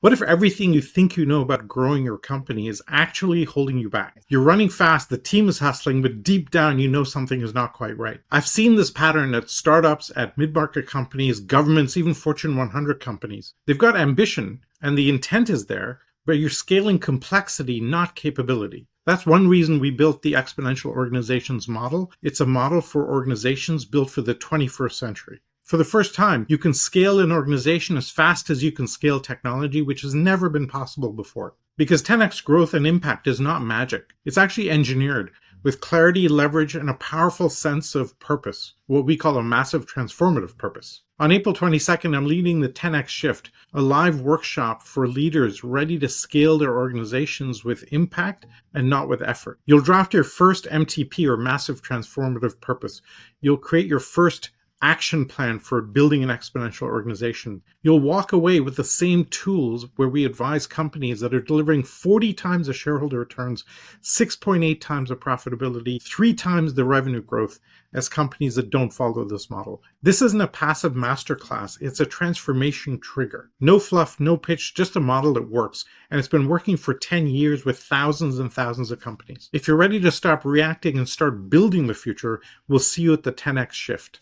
What if everything you think you know about growing your company is actually holding you back? You're running fast, the team is hustling, but deep down you know something is not quite right. I've seen this pattern at startups, at mid-market companies, governments, even Fortune 100 companies. They've got ambition and the intent is there, but you're scaling complexity, not capability. That's one reason we built the Exponential Organizations model. It's a model for organizations built for the 21st century. For the first time, you can scale an organization as fast as you can scale technology, which has never been possible before. Because 10x growth and impact is not magic. It's actually engineered with clarity, leverage, and a powerful sense of purpose, what we call a massive transformative purpose. On April 22nd, I'm leading the 10x Shift, a live workshop for leaders ready to scale their organizations with impact and not with effort. You'll draft your first MTP, or massive transformative purpose. You'll create your first action plan for building an exponential organization. You'll walk away with the same tools where we advise companies that are delivering 40 times the shareholder returns, 6.8 times the profitability, 3 times the revenue growth as companies that don't follow this model. This isn't a passive masterclass, it's a transformation trigger. No fluff, no pitch, just a model that works. And it's been working for 10 years with thousands and thousands of companies. If you're ready to stop reacting and start building the future, we'll see you at the 10x Shift.